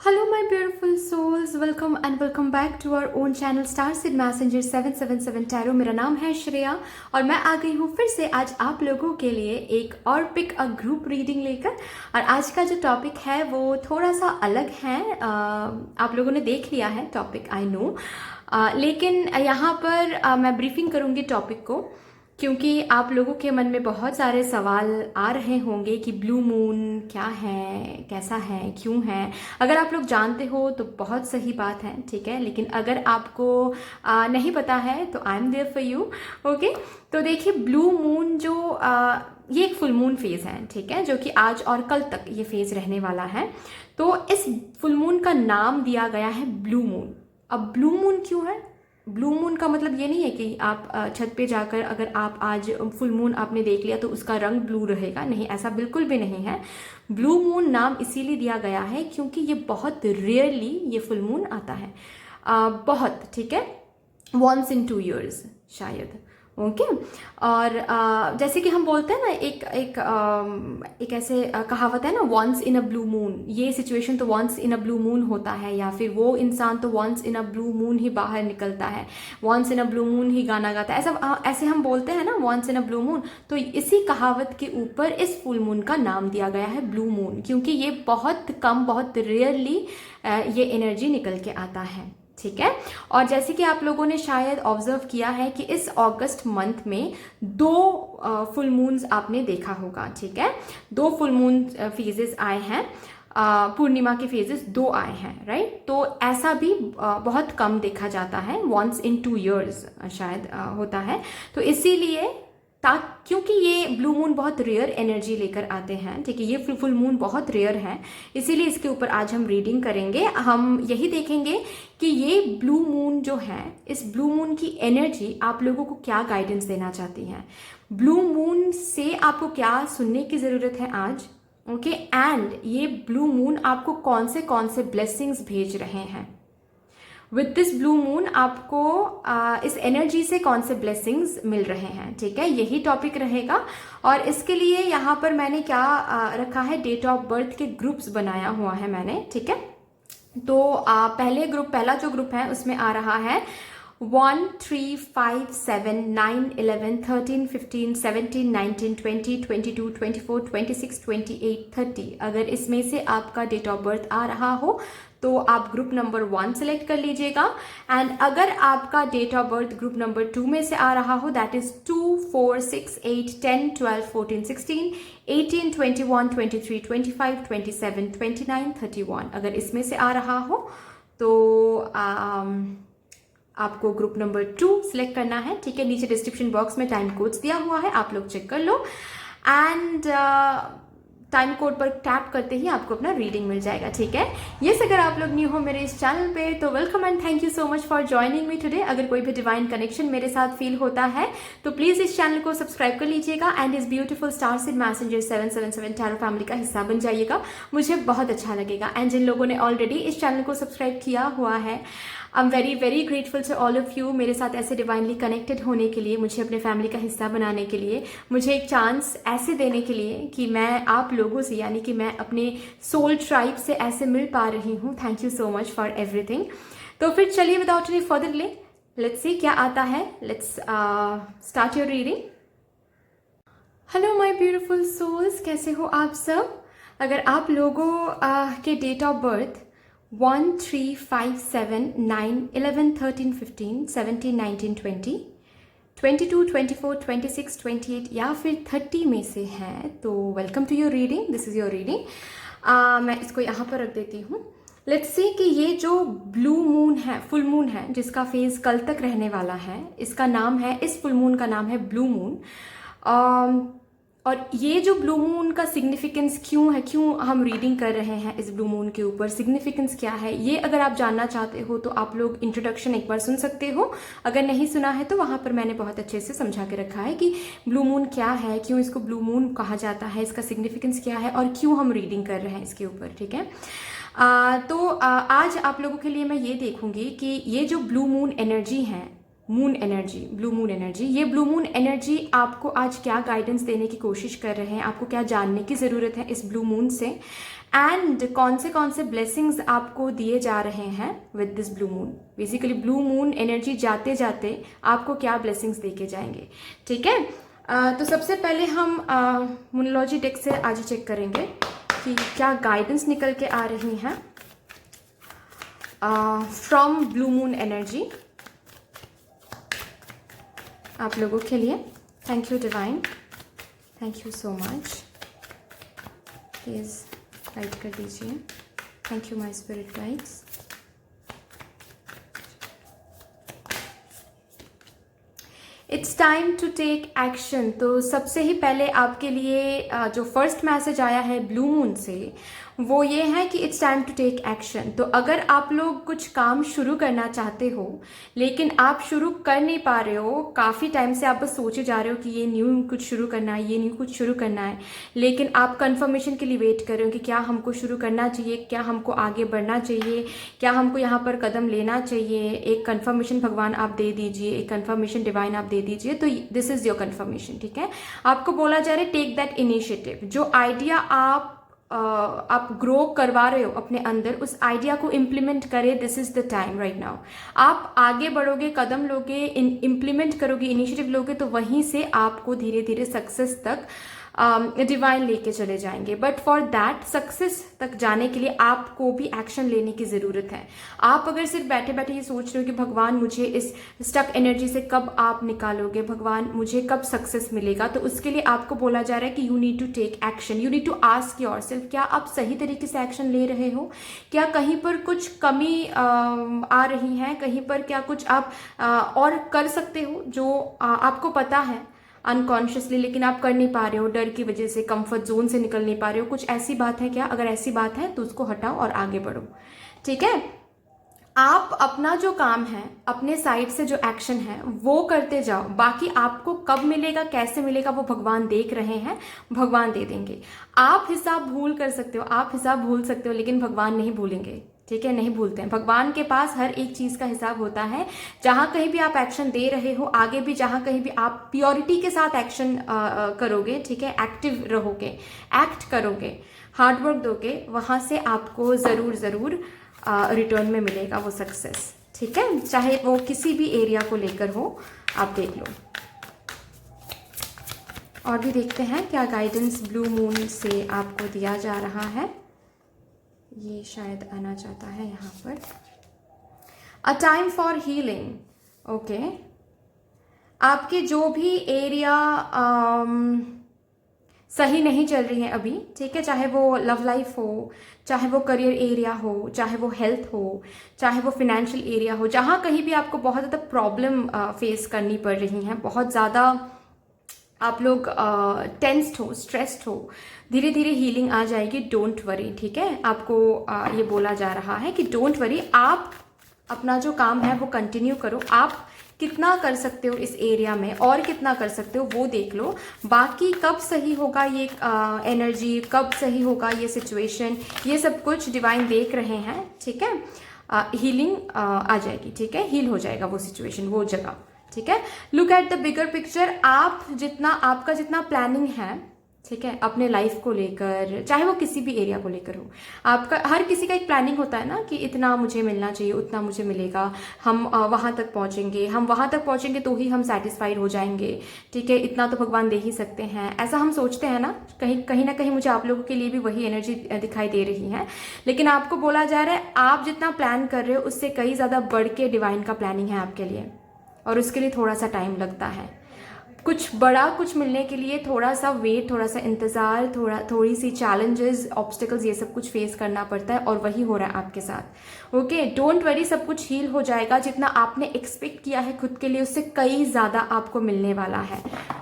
Hello, my beautiful souls. Welcome and welcome back to our own channel Starseed Messenger 777 Tarot. मेरा नाम है श्रेया और मैं आ गई हूँ फिर से आज आप लोगों के लिए एक और पिक अ ग्रुप रीडिंग लेकर। और आज का जो टॉपिक है वो थोड़ा सा अलग है। आप लोगों ने देख लिया है टॉपिक, आई नो, लेकिन यहाँ पर मैं ब्रीफिंग करूँगी टॉपिक को, क्योंकि आप लोगों के मन में बहुत सारे सवाल आ रहे होंगे कि ब्लू मून क्या है, कैसा है, क्यों है। अगर आप लोग जानते हो तो बहुत सही बात है, ठीक है, लेकिन अगर आपको नहीं पता है तो I am there for you. Okay, तो देखिए ब्लू मून जो ये एक फुल मून फेज है, ठीक है, जो कि आज और कल तक ये फेज रहने वाला है। तो इस फुल मून का नाम दिया गया है ब्लू मून। अब ब्लू मून क्यों है? ब्लू मून का मतलब ये नहीं है कि आप छत पे जाकर अगर आप आज फुल मून आपने देख लिया तो उसका रंग ब्लू रहेगा, नहीं, ऐसा बिल्कुल भी नहीं है। ब्लू मून नाम इसीलिए दिया गया है क्योंकि ये बहुत रेयरली ये फुल मून आता है, बहुत, ठीक है, वंस इन 2 years शायद। ओके, और जैसे कि हम बोलते हैं ना, एक ऐसे कहावत है ना, once in a blue moon, ये सिचुएशन तो once in a blue moon होता है, या फिर वो इंसान तो once in a blue moon ही बाहर निकलता है, once in a blue moon ही गाना गाता है, ऐसे हम बोलते हैं ना, once in a blue moon. तो इसी कहावत के ऊपर इस फुल मून का नाम दिया गया है ब्लू मून, क्योंकि ये बहुत कम, बहुत रेयरली ये एनर्जी निकल के आता है, ठीक है। और जैसे कि आप लोगों ने शायद ऑब्जर्व किया है कि इस अगस्त मंथ में 2 फुल मून्स आपने देखा होगा, ठीक है, 2 फुल मून फेजेस आए हैं, पूर्णिमा के फेजेस 2 आए हैं, राइट। तो ऐसा भी बहुत कम देखा जाता है, वंस इन 2 years शायद होता है। तो इसीलिए क्योंकि ये ब्लू मून बहुत रेयर एनर्जी लेकर आते हैं, ठीक है, ये फुल मून बहुत रेयर है, इसीलिए इसके ऊपर आज हम रीडिंग करेंगे। हम यही देखेंगे कि ये ब्लू मून जो है, इस ब्लू मून की एनर्जी आप लोगों को क्या गाइडेंस देना चाहती है, ब्लू मून से आपको क्या सुनने की ज़रूरत है आज, ओके, एंड ये ब्लू मून आपको कौन से ब्लेसिंग्स भेज रहे हैं। विद दिस ब्लू मून आपको इस एनर्जी से कौन से ब्लेसिंग्स मिल रहे हैं, ठीक है, यही टॉपिक रहेगा। और इसके लिए यहाँ पर मैंने क्या रखा है, डेट ऑफ बर्थ के ग्रुप्स बनाया हुआ है मैंने, ठीक है। तो पहला जो ग्रुप है उसमें आ रहा है 1, 3, 5, 7, 9, 11, 13, 15, 17, 19, 20, 22, 24, 26, 28, 30। अगर इसमें से आपका डेट ऑफ बर्थ आ रहा हो तो आप ग्रुप नंबर 1 सेलेक्ट कर लीजिएगा। एंड अगर आपका date of birth group number 2 में से आ रहा हो, दैट इज 2, 4, 6, 8, 10, 12, 14, 16, 18, 21, 23, 25, 27, 29, 31, अगर इसमें से आ रहा हो तो आपको ग्रुप नंबर 2 सिलेक्ट करना है, ठीक है। नीचे डिस्क्रिप्शन बॉक्स में टाइम कोड्स दिया हुआ है, आप लोग चेक कर लो, एंड टाइम कोड पर टैप करते ही आपको अपना रीडिंग मिल जाएगा, ठीक है। यस, अगर आप लोग न्यू हो मेरे इस चैनल पे तो welcome and thank you so much for joining me today. अगर कोई भी डिवाइन कनेक्शन मेरे साथ फील होता है तो प्लीज इस चैनल को सब्सक्राइब कर लीजिएगा एंड इस ब्यूटीफुल स्टारसीड मैसेंजर 777 टैरो फैमिली का हिस्सा बन जाइएगा, मुझे बहुत अच्छा लगेगा। एंड जिन लोगों ने ऑलरेडी इस चैनल को सब्सक्राइब किया हुआ है, I am very very grateful to all of you, मेरे साथ ऐसे डिवाइनली कनेक्टेड होने के लिए, मुझे अपने फैमिली का हिस्सा बनाने के लिए, मुझे एक चांस ऐसे देने के लिए कि मैं आप लोगों से, यानी कि मैं अपने सोल ट्राइब से ऐसे मिल पा रही हूँ। Thank you so much for everything. तो फिर चलिए without any further delay, let's see क्या आता है। Let's start your reading. Hello my beautiful souls, कैसे हो आप सब? अगर आप लोगों के डेट ऑफ बर्थ 1, 3, 5, 7, 9, 11, 13, 15, 17, 19, 20, 22, 24, 26, 28 या फिर 30 में से है तो welcome to your reading, this is your reading. मैं इसको यहाँ पर रख देती हूँ। लेट्स सी कि ये जो ब्लू मून है, फुल मून है, जिसका फेज कल तक रहने वाला है, इसका नाम है, इस फुल मून का नाम है ब्लू मून। और ये जो ब्लू मून का सिग्निफिकेंस क्यों है, क्यों हम रीडिंग कर रहे हैं इस ब्लू मून के ऊपर, सिग्निफिकेंस क्या है, ये अगर आप जानना चाहते हो तो आप लोग इंट्रोडक्शन एक बार सुन सकते हो। अगर नहीं सुना है तो वहाँ पर मैंने बहुत अच्छे से समझा के रखा है कि ब्लू मून क्या है, क्यों इसको ब्लू मून कहा जाता है, इसका सिग्निफिकेंस क्या है और क्यों हम रीडिंग कर रहे हैं इसके ऊपर, ठीक है। आज आप लोगों के लिए मैं ये देखूंगी कि ये जो ब्लू मून एनर्जी है, moon energy, blue moon energy. ये ब्लू मून एनर्जी आपको आज क्या गाइडेंस देने की कोशिश कर रहे हैं, आपको क्या जानने की ज़रूरत है इस ब्लू मून से, एंड कौन से ब्लेसिंग्स आपको दिए जा रहे हैं with this blue moon. Basically blue moon energy जाते जाते आपको क्या ब्लेसिंग्स दे के जाएंगे, ठीक है। तो सबसे पहले हम मूनोलॉजी डेक से आज चेक करेंगे कि क्या गाइडेंस निकल के आ रही हैं फ्रॉम ब्लू मून एनर्जी आप लोगों के लिए। Thank you divine, thank you so much. Please guide कर दीजिए। Thank you my spirit guides. It's time to take action. तो सबसे ही पहले आपके लिए जो फर्स्ट मैसेज आया है ब्लू मून से वो ये है कि it's time to take action. तो अगर आप लोग कुछ काम शुरू करना चाहते हो लेकिन आप शुरू कर नहीं पा रहे हो, काफ़ी टाइम से आप बस सोचे जा रहे हो कि ये न्यू कुछ शुरू करना है, ये न्यू कुछ शुरू करना है, लेकिन आप कंफर्मेशन के लिए वेट कर रहे हो कि क्या हमको शुरू करना चाहिए, क्या हमको आगे बढ़ना चाहिए, क्या हमको यहाँ पर कदम लेना चाहिए। एक कंफर्मेशन भगवान आप दे दीजिए, एक कंफर्मेशन डिवाइन आप दे दीजिए। तो दिस इज योर कंफर्मेशन, ठीक है। आपको बोला जा रहा है टेक दैट इनिशिएटिव। जो आइडिया आप ग्रो करवा रहे हो अपने अंदर, उस आइडिया को इम्प्लीमेंट करें। This is the time right now. आप आगे बढ़ोगे, कदम लोगे, इम्प्लीमेंट करोगे, इनिशिएटिव लोगे, तो वहीं से आपको धीरे धीरे सक्सेस तक डिवाइन लेके चले जाएंगे। बट फॉर दैट सक्सेस तक जाने के लिए आपको भी एक्शन लेने की ज़रूरत है। आप अगर सिर्फ बैठे बैठे ये सोच रहे हो कि भगवान मुझे इस स्टक एनर्जी से कब आप निकालोगे, भगवान मुझे कब सक्सेस मिलेगा, तो उसके लिए आपको बोला जा रहा है कि you need to take action. You need to ask yourself, क्या आप सही तरीके से एक्शन ले रहे हो, क्या कहीं पर कुछ कमी आ रही है, कहीं पर क्या कुछ आप और कर सकते हो जो आपको पता है अनकॉन्शियसली, लेकिन आप कर नहीं पा रहे हो, डर की वजह से, कंफर्ट जोन से निकल नहीं पा रहे हो। कुछ ऐसी बात है क्या? अगर ऐसी बात है तो उसको हटाओ और आगे बढ़ो, ठीक है। आप अपना जो काम है, अपने साइड से जो एक्शन है वो करते जाओ। बाकी आपको कब मिलेगा, कैसे मिलेगा, वो भगवान देख रहे हैं, भगवान दे देंगे। आप हिसाब भूल कर सकते हो, आप हिसाब भूल सकते हो, लेकिन भगवान नहीं भूलेंगे, ठीक है, नहीं भूलते हैं। भगवान के पास हर एक चीज का हिसाब होता है। जहां कहीं भी आप एक्शन दे रहे हो, आगे भी जहां कहीं भी आप प्योरिटी के साथ एक्शन करोगे, ठीक है, एक्टिव रहोगे, एक्ट करोगे, हार्डवर्क दोगे, वहां से आपको जरूर रिटर्न में मिलेगा वो सक्सेस, ठीक है, चाहे वो किसी भी एरिया को लेकर हो। आप देख लो। और भी देखते हैं क्या गाइडेंस ब्लू मून से आपको दिया जा रहा है। ये शायद आना चाहता है यहाँ पर। A time for healing. Okay, आपके जो भी एरिया सही नहीं चल रही है अभी, ठीक है, चाहे वो लव लाइफ हो, चाहे वो करियर एरिया हो, चाहे वो हेल्थ हो, चाहे वो फाइनेंशियल एरिया हो, जहाँ कहीं भी आपको बहुत ज़्यादा प्रॉब्लम फेस करनी पड़ रही है, बहुत ज़्यादा आप लोग टेंस्ड हो, स्ट्रेस्ड हो, धीरे धीरे हीलिंग आ जाएगी। डोंट वरी, ठीक है। आपको ये बोला जा रहा है कि डोंट वरी, आप अपना जो काम है वो कंटिन्यू करो। आप कितना कर सकते हो इस एरिया में और कितना कर सकते हो वो देख लो। बाकी कब सही होगा ये एनर्जी, कब सही होगा ये सिचुएशन, ये सब कुछ डिवाइन देख रहे हैं, ठीक है। हीलिंग आ जाएगी, ठीक है, हील हो जाएगा वो सिचुएशन, वो जगह, ठीक है। Look at the bigger picture. आपका जितना प्लानिंग है, ठीक है, अपने लाइफ को लेकर, चाहे वो किसी भी एरिया को लेकर हो, आपका हर किसी का एक प्लानिंग होता है ना कि इतना मुझे मिलना चाहिए, उतना मुझे मिलेगा, हम वहां तक पहुंचेंगे तो ही हम सेटिस्फाइड हो जाएंगे, ठीक है, इतना तो भगवान दे ही सकते हैं, ऐसा हम सोचते हैं ना। कहीं ना कहीं मुझे आप लोगों के लिए भी वही एनर्जी दिखाई दे रही है। लेकिन आपको बोला जा रहा है आप जितना प्लान कर रहे हो उससे कई ज़्यादा बढ़ के डिवाइन का प्लानिंग है आपके लिए, और उसके लिए थोड़ा सा टाइम लगता है। कुछ बड़ा कुछ मिलने के लिए थोड़ा सा वेट, थोड़ा सा इंतज़ार, थोड़ी सी चैलेंजेस, ऑब्स्टिकल्स, ये सब कुछ फेस करना पड़ता है, और वही हो रहा है आपके साथ। ओके, डोंट वरी, सब कुछ हील हो जाएगा। जितना आपने एक्सपेक्ट किया है खुद के लिए उससे कई ज़्यादा आपको मिलने वाला है।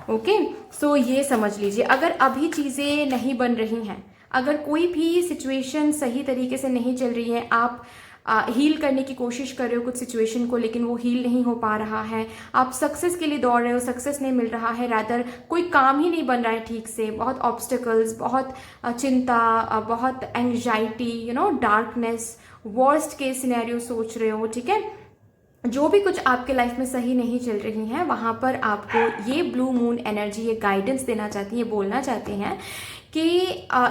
ओके, सो ये समझ लीजिए। अगर अभी चीज़ें नहीं बन रही हैं, अगर कोई भी सिचुएशन सही तरीके से नहीं चल रही है, आप हील करने की कोशिश कर रहे हो कुछ सिचुएशन को, लेकिन वो हील नहीं हो पा रहा है, आप सक्सेस के लिए दौड़ रहे हो, सक्सेस नहीं मिल रहा है, रादर कोई काम ही नहीं बन रहा है ठीक से, बहुत ऑब्स्टिकल्स, बहुत चिंता, बहुत anxiety, darkness, worst case scenario सोच रहे हो, ठीक है, जो भी कुछ आपके लाइफ में सही नहीं चल रही हैं वहाँ पर आपको ये ब्लू मून एनर्जी ये गाइडेंस देना चाहती है, ये बोलना चाहते हैं कि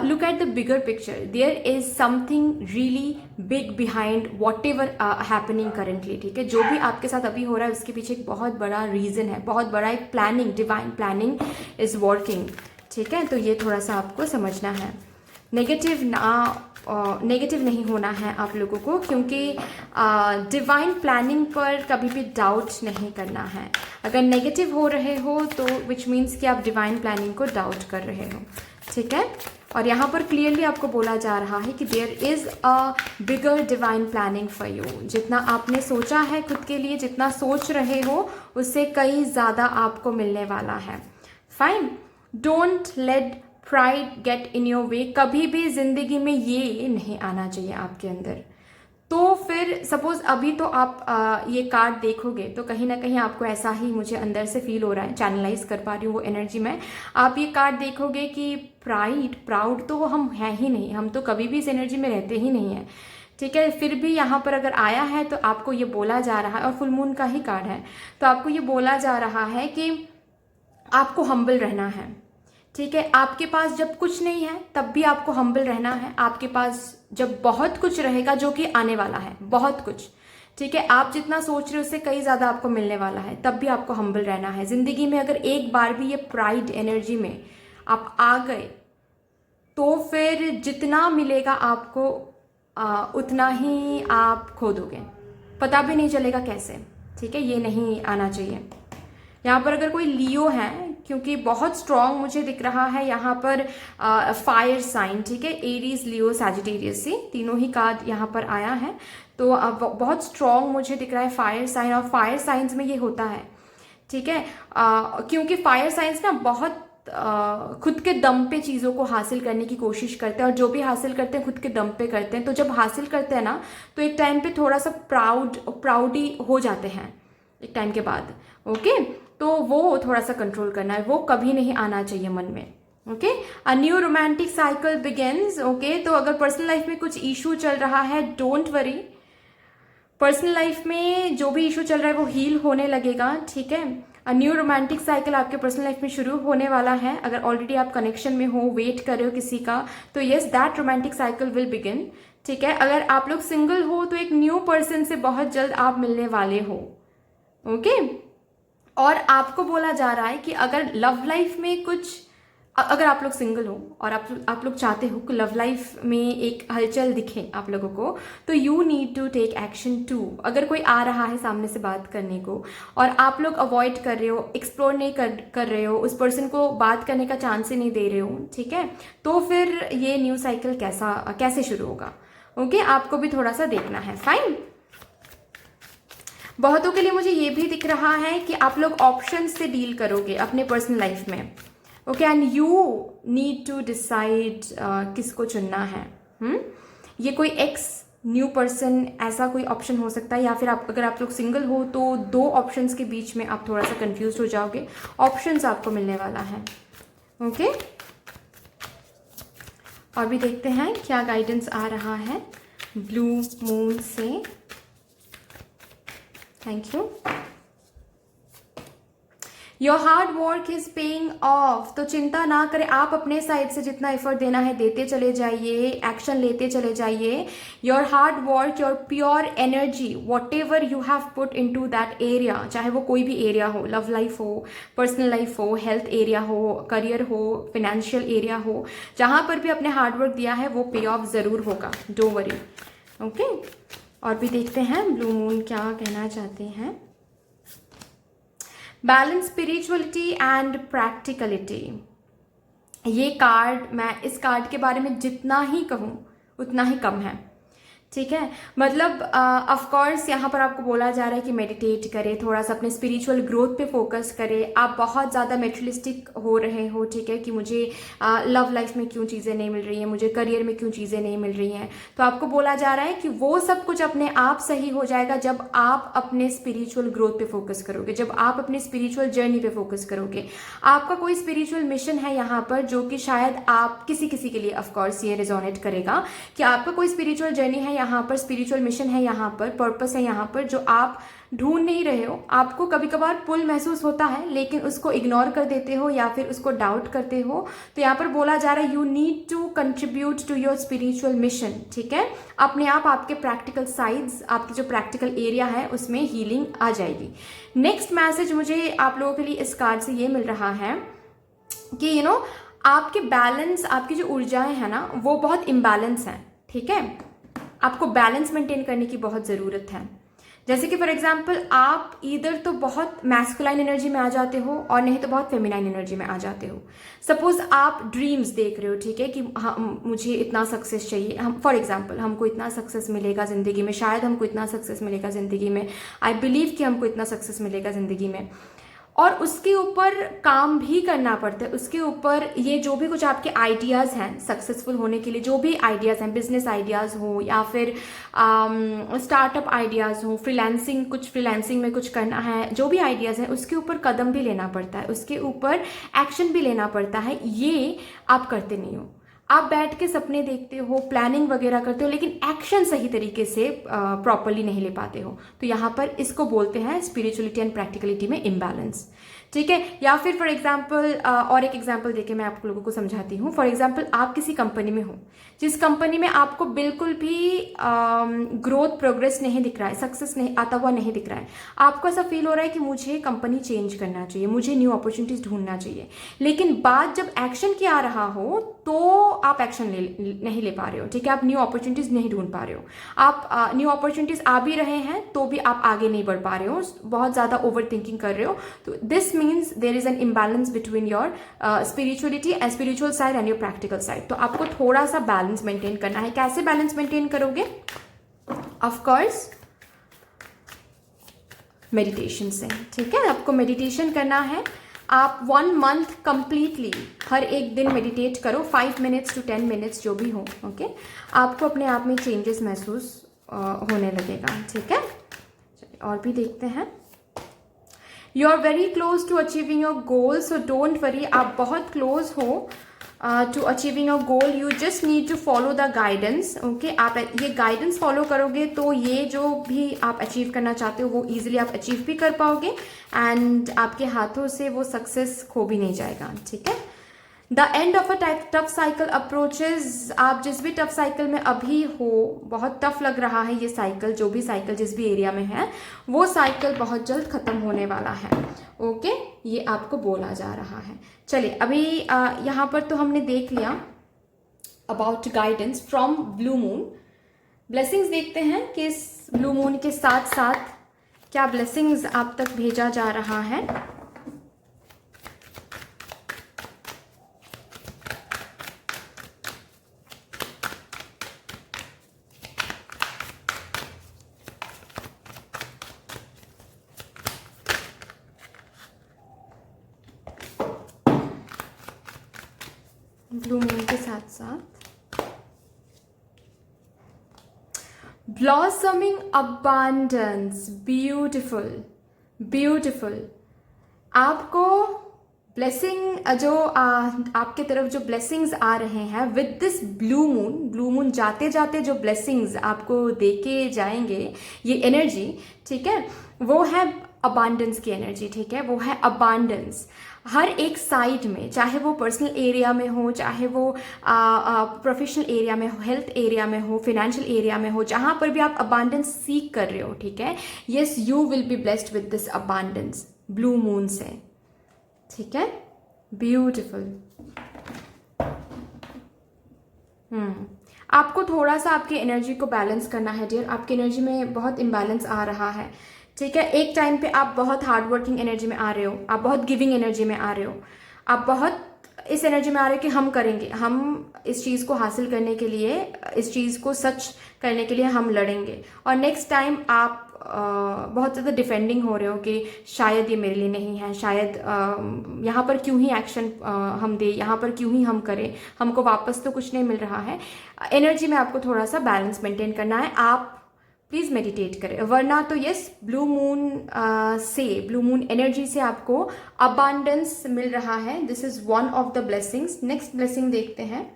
look at the bigger picture, there is something really big behind whatever happening currently. ठीक है, जो भी आपके साथ अभी हो रहा है उसके पीछे एक बहुत बड़ा रीज़न है, बहुत बड़ा एक planning, divine planning is working. ठीक है, तो ये थोड़ा सा आपको समझना है। नेगेटिव नहीं होना है आप लोगों को, क्योंकि डिवाइन प्लानिंग पर कभी भी डाउट नहीं करना है। अगर नेगेटिव हो रहे हो तो विच मीन्स कि आप डिवाइन प्लानिंग को डाउट कर रहे हो। ठीक है, और यहाँ पर क्लियरली आपको बोला जा रहा है कि there is a bigger divine planning for you. जितना आपने सोचा है खुद के लिए, जितना सोच रहे हो उससे कई ज़्यादा आपको मिलने वाला है। Fine, don't let pride get in your way. कभी भी जिंदगी में ये नहीं आना चाहिए आपके अंदर। तो फिर सपोज अभी तो आप ये कार्ड देखोगे तो कहीं ना कहीं आपको ऐसा ही मुझे अंदर से फील हो रहा है, चैनलाइज कर पा रही हूँ वो एनर्जी में। आप ये कार्ड देखोगे कि प्राउड तो हम हैं ही नहीं, हम तो कभी भी इस एनर्जी में रहते ही नहीं है। ठीक है, फिर भी यहाँ पर अगर आया है तो आपको ये बोला जा रहा है, और फुल मून का ही कार्ड है, तो आपको ये बोला जा रहा है कि आपको हम्बल रहना है। ठीक है, आपके पास जब कुछ नहीं है तब भी आपको हम्बल रहना है। आपके पास जब बहुत कुछ रहेगा, जो कि आने वाला है बहुत कुछ, ठीक है, आप जितना सोच रहे हो उससे कई ज़्यादा आपको मिलने वाला है, तब भी आपको हम्बल रहना है। ज़िंदगी में अगर एक बार भी ये प्राइड एनर्जी में आप आ गए तो फिर जितना मिलेगा आपको उतना ही आप खो दोगे, पता भी नहीं चलेगा कैसे। ठीक है, ये नहीं आना चाहिए। यहाँ पर अगर कोई लियो है, क्योंकि बहुत स्ट्रॉन्ग मुझे दिख रहा है यहाँ पर फायर साइन। ठीक है, एरीज, लियो, सैजिटेरियस से तीनों ही कार्ड यहाँ पर आया है, तो बहुत स्ट्रॉन्ग मुझे दिख रहा है फायर साइन, और फायर साइंस में ये होता है। ठीक है, क्योंकि फायर साइंस ना बहुत खुद के दम पे चीज़ों को हासिल करने की कोशिश करते हैं, और जो भी हासिल करते हैं खुद के दम पे करते हैं। तो जब हासिल करते हैं ना तो एक टाइम पे थोड़ा सा प्राउडी हो जाते हैं एक टाइम के बाद। ओके, तो वो थोड़ा सा कंट्रोल करना है, वो कभी नहीं आना चाहिए मन में। Okay, a new romantic cycle begins. Okay, तो अगर पर्सनल लाइफ में कुछ इशू चल रहा है, डोंट वरी, पर्सनल लाइफ में जो भी इशू चल रहा है वो हील होने लगेगा। ठीक है, अ न्यू रोमांटिक साइकिल आपके पर्सनल लाइफ में शुरू होने वाला है। अगर ऑलरेडी आप कनेक्शन में हो, वेट कर रहे हो किसी का, तो yes, that romantic cycle will begin. ठीक है, अगर आप लोग सिंगल हो तो एक न्यू पर्सन से बहुत जल्द आप मिलने वाले हो। ओके, और आपको बोला जा रहा है कि अगर लव लाइफ में कुछ, अगर आप लोग सिंगल हो और आप लोग चाहते हो कि लव लाइफ में एक हलचल दिखे आप लोगों को, तो you need to take action too. अगर कोई आ रहा है सामने से बात करने को और आप लोग अवॉइड कर रहे हो, एक्सप्लोर नहीं कर रहे हो, उस पर्सन को बात करने का चांस ही नहीं दे रहे हो, ठीक है, तो फिर ये न्यू साइकिल कैसे शुरू होगा। ओके, आपको भी थोड़ा सा देखना है। फाइन, बहुतों के लिए मुझे ये भी दिख रहा है कि आप लोग ऑप्शंस से डील करोगे अपने पर्सनल लाइफ में। Okay, and you need to decide किसको चुनना है। ये कोई एक्स, न्यू पर्सन, ऐसा कोई ऑप्शन हो सकता है, या फिर अगर आप लोग सिंगल हो तो दो ऑप्शंस के बीच में आप थोड़ा सा कंफ्यूज हो जाओगे। ऑप्शंस आपको मिलने वाला है। ओके, और भी देखते हैं क्या गाइडेंस आ रहा है ब्लू मून से। Thank you. Your hard work is paying off. तो चिंता ना करें, आप अपने साइड से जितना एफर्ट देना है देते चले जाइए, एक्शन लेते चले जाइए। Your hard work, your pure energy, whatever you have put into that area, चाहे वो कोई भी एरिया हो, लव लाइफ हो, पर्सनल लाइफ हो, हेल्थ एरिया हो, करियर हो, फाइनेंशियल एरिया हो, जहां पर भी अपने हार्ड वर्क दिया है वो पे ऑफ जरूर होगा, डोंट वरी। ओके, और भी देखते हैं ब्लू मून क्या कहना चाहते हैं। Balance, spirituality and practicality. ये कार्ड, मैं इस कार्ड के बारे में जितना ही कहूँ उतना ही कम है। ठीक है, मतलब ऑफ कोर्स यहाँ पर आपको बोला जा रहा है कि मेडिटेट करें, थोड़ा सा अपने स्पिरिचुअल ग्रोथ पे फोकस करें। आप बहुत ज़्यादा मेटेरियलिस्टिक हो रहे हो, ठीक है, कि मुझे लव लाइफ में क्यों चीज़ें नहीं मिल रही हैं, मुझे करियर में क्यों चीज़ें नहीं मिल रही हैं। तो आपको बोला जा रहा है कि वो सब कुछ अपने आप सही हो जाएगा जब आप अपने स्पिरिचुअल ग्रोथ पे फोकस करोगे, जब आप अपनी स्पिरिचुअल जर्नी पे फोकस करोगे। आपका कोई स्पिरिचुअल मिशन है यहाँ पर जो कि शायद आप किसी के लिए ऑफकोर्स ये रिजोनेट करेगा कि आपका कोई स्पिरिचुअल जर्नी है यहाँ पर, स्पिरिचुअल मिशन है यहाँ पर, पर्पस है यहाँ पर, जो आप ढूंढ नहीं रहे हो। आपको कभी कभार पुल महसूस होता है लेकिन उसको इग्नोर कर देते हो या फिर उसको डाउट करते हो। तो यहाँ पर बोला जा रहा है you need to contribute to your spiritual mission, ठीक है। अपने आप आपके प्रैक्टिकल साइड्स, आपकी जो प्रैक्टिकल एरिया है उसमें हीलिंग आ जाएगी। नेक्स्ट मैसेज मुझे आप लोगों के लिए इस कार्ड से ये मिल रहा है कि आपके बैलेंस, आपकी जो ऊर्जाएं हैं ना वो बहुत इम्बैलेंस हैं, ठीक है। आपको बैलेंस मेंटेन करने की बहुत ज़रूरत है। जैसे कि फॉर एग्जांपल आप इधर तो बहुत मैस्कुलाइन एनर्जी में आ जाते हो और नहीं तो बहुत फेमिनाइन एनर्जी में आ जाते हो। सपोज आप ड्रीम्स देख रहे हो, ठीक है, कि हाँ मुझे इतना सक्सेस चाहिए, हम फॉर एग्जांपल हमको इतना सक्सेस मिलेगा ज़िंदगी में, शायद हमको इतना सक्सेस मिलेगा ज़िंदगी में, आई बिलीव कि हमको इतना सक्सेस मिलेगा ज़िंदगी में, और उसके ऊपर काम भी करना पड़ता है। उसके ऊपर ये जो भी कुछ आपके आइडियाज़ हैं सक्सेसफुल होने के लिए, जो भी आइडियाज़ हैं, बिजनेस आइडियाज़ हो या फिर स्टार्टअप आइडियाज़ हो, फ्रीलांसिंग में कुछ करना है, जो भी आइडियाज़ हैं उसके ऊपर कदम भी लेना पड़ता है, उसके ऊपर एक्शन भी लेना पड़ता है। ये आप करते नहीं हो। आप बैठ के सपने देखते हो, प्लानिंग वगैरह करते हो, लेकिन एक्शन सही तरीके से प्रॉपरली नहीं ले पाते हो। तो यहाँ पर इसको बोलते हैं स्पिरिचुअलिटी एंड प्रैक्टिकलिटी में इम्बैलेंस, ठीक है। या फिर फॉर एग्जांपल और एक एग्जांपल देके मैं आप लोगों को समझाती हूँ। फॉर एग्जांपल आप किसी कंपनी में हो, जिस कंपनी में आपको बिल्कुल भी ग्रोथ प्रोग्रेस नहीं दिख रहा है, सक्सेस नहीं आता हुआ नहीं दिख रहा है, आपको ऐसा फील हो रहा है कि मुझे कंपनी चेंज करना चाहिए, मुझे न्यू अपॉर्चुनिटीज ढूंढना चाहिए, लेकिन बात जब एक्शन की आ रहा हो तो आप एक्शन नहीं ले पा रहे हो, ठीक है। आप न्यू अपॉर्चुनिटीज नहीं ढूंढ पा रहे हो, आप न्यू अपॉर्चुनिटीज आ भी रहे हैं तो भी आप आगे नहीं बढ़ पा रहे हो, बहुत ज़्यादा ओवर थिंकिंग कर रहे हो। तो this means there is an imbalance between your spirituality and spiritual side and your practical side. तो आपको थोड़ा सा बैलेंस मेंटेन करना है। कैसे बैलेंस मेंटेन करोगे? ऑफ कोर्स मेडिटेशन से, ठीक है। आपको मेडिटेशन करना है। आप 1 मंथ कंप्लीटली हर एक दिन मेडिटेट करो, 5 मिनट्स to 10 मिनट्स जो भी हो, ओके। आपको अपने आप में चेंजेस महसूस होने लगेगा, ठीक है। चलिए और भी देखते हैं। You are very close to achieving your goal, so don't worry. आप बहुत क्लोज हो to achieving your goal, you just need to follow the guidance, okay. आप ये गाइडेंस फॉलो करोगे तो ये जो भी आप अचीव करना चाहते हो वो ईजिली आप अचीव भी कर पाओगे एंड आपके हाथों से वो सक्सेस खो भी नहीं जाएगा, ठीक है। The end of a tough cycle approaches. आप जिस भी टफ साइकिल में अभी हो, बहुत टफ लग रहा है ये साइकिल, जो भी साइकिल जिस भी एरिया में है वो साइकिल बहुत जल्द खत्म होने वाला है, ओके। ये आपको बोला जा रहा है। चलिए अभी यहाँ पर तो हमने देख लिया about guidance from blue moon. Blessings देखते हैं कि इस ब्लू मून के साथ साथ क्या ब्लेसिंग्स आप तक भेजा जा रहा है। ब्लू मून के साथ साथ ब्लॉसमिंग अबांडेंस, ब्यूटिफुल ब्यूटिफुल। आपको ब्लेसिंग जो आपके तरफ जो ब्लेसिंग्स आ रहे हैं विद दिस ब्लू मून जाते जाते जो ब्लेसिंग्स आपको देके जाएंगे, ये एनर्जी, ठीक है, वो है अबांडेंस की एनर्जी, ठीक है। वो है अबांडेंस हर एक साइड में, चाहे वो पर्सनल एरिया में हो, चाहे वो प्रोफेशनल एरिया में हो, हेल्थ एरिया में हो, फाइनेंशियल एरिया में हो, जहाँ पर भी आप अबांडेंस सीख कर रहे हो, ठीक है। Yes, you will be blessed with this abundance blue moon से, ठीक है। ब्यूटिफुल। आपको थोड़ा सा आपकी एनर्जी को बैलेंस करना है डियर। आपकी एनर्जी में बहुत इम्बैलेंस आ रहा है, ठीक है। एक टाइम पे आप बहुत हार्ड वर्किंग एनर्जी में आ रहे हो, आप बहुत गिविंग एनर्जी में आ रहे हो, आप बहुत इस एनर्जी में आ रहे हो कि हम करेंगे, हम इस चीज़ को हासिल करने के लिए, इस चीज़ को सच करने के लिए हम लड़ेंगे। और नेक्स्ट टाइम आप बहुत ज़्यादा डिफेंडिंग हो रहे हो कि शायद ये मेरे लिए नहीं है, शायद यहाँ पर क्यों ही एक्शन हम दे, यहाँ पर क्यों ही हम करें, हमको वापस तो कुछ नहीं मिल रहा है। एनर्जी में आपको थोड़ा सा बैलेंस मेंटेन करना है। आप प्लीज़ मेडिटेट करें, वरना तो यस ब्लू मून एनर्जी से आपको अबांडेंस मिल रहा है। This is one of the blessings. Next blessing देखते हैं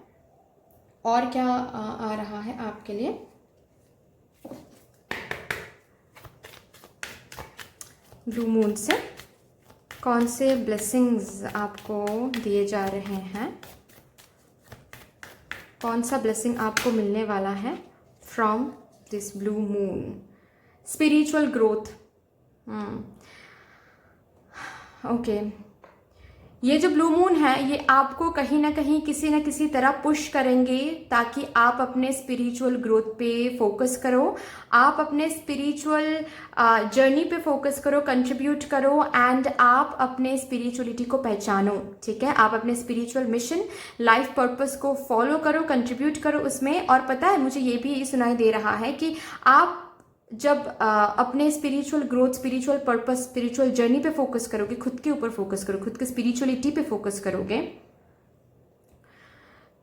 और क्या आ रहा है आपके लिए। ब्लू मून से कौन से ब्लेसिंग्स आपको दिए जा रहे हैं, कौन सा ब्लेसिंग आपको मिलने वाला है from this blue moon. Spiritual growth, okay. ये जो ब्लू मून है ये आपको कहीं ना कहीं किसी न किसी तरह पुश करेंगे ताकि आप अपने स्पिरिचुअल ग्रोथ पे फोकस करो, आप अपने स्पिरिचुअल जर्नी पे फोकस करो, कंट्रीब्यूट करो एंड आप अपने स्पिरिचुअलिटी को पहचानो, ठीक है। आप अपने स्पिरिचुअल मिशन, लाइफ पर्पस को फॉलो करो, कंट्रीब्यूट करो उसमें। और पता है मुझे ये भी सुनाई दे रहा है कि आप जब अपने spiritual growth, spiritual purpose, spiritual journey पे फोकस करोगे, खुद के ऊपर फोकस करो, खुद के स्पिरिचुअलिटी पे फोकस करोगे,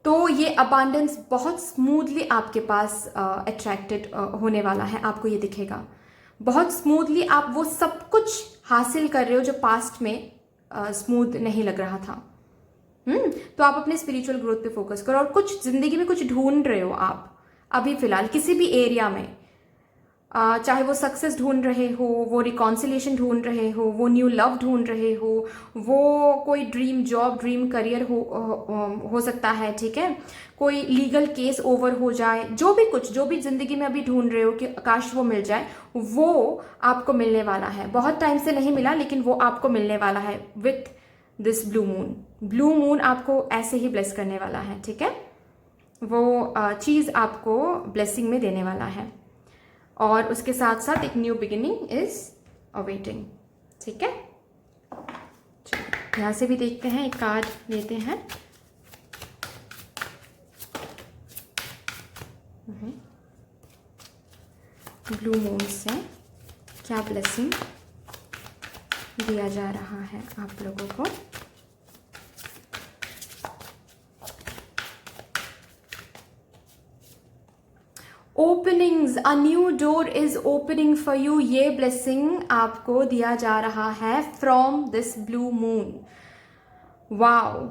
तो ये अबांडेंस बहुत स्मूथली आपके पास अट्रैक्टेड होने वाला है। आपको ये दिखेगा बहुत स्मूथली, आप वो सब कुछ हासिल कर रहे हो जो पास्ट में स्मूथ नहीं लग रहा था। तो आप अपने स्पिरिचुअल ग्रोथ पे फोकस करो और कुछ जिंदगी में कुछ ढूंढ रहे हो आप अभी फिलहाल किसी भी एरिया में, चाहे वो सक्सेस ढूंढ रहे हो, वो रिकॉन्सिलेशन ढूंढ रहे हो, वो न्यू लव ढूंढ रहे हो, वो कोई ड्रीम जॉब, ड्रीम करियर हो सकता है, ठीक है। कोई लीगल केस ओवर हो जाए, जो भी कुछ, जो भी जिंदगी में अभी ढूंढ रहे हो कि काश वो मिल जाए, वो आपको मिलने वाला है। बहुत टाइम से नहीं मिला लेकिन वो आपको मिलने वाला है with this blue moon. Blue moon आपको ऐसे ही ब्लेस करने वाला है, ठीक है। वो चीज़ आपको ब्लेसिंग में देने वाला है और उसके साथ साथ एक न्यू बिगिनिंग इज अवेटिंग, ठीक है। चलो यहाँ से भी देखते हैं, एक कार्ड लेते हैं। ब्लू मून से क्या ब्लेसिंग दिया जा रहा है आप लोगों को। Openings, a new door is opening for you, ये ब्लेसिंग आपको दिया जा रहा है from this blue moon. Wow,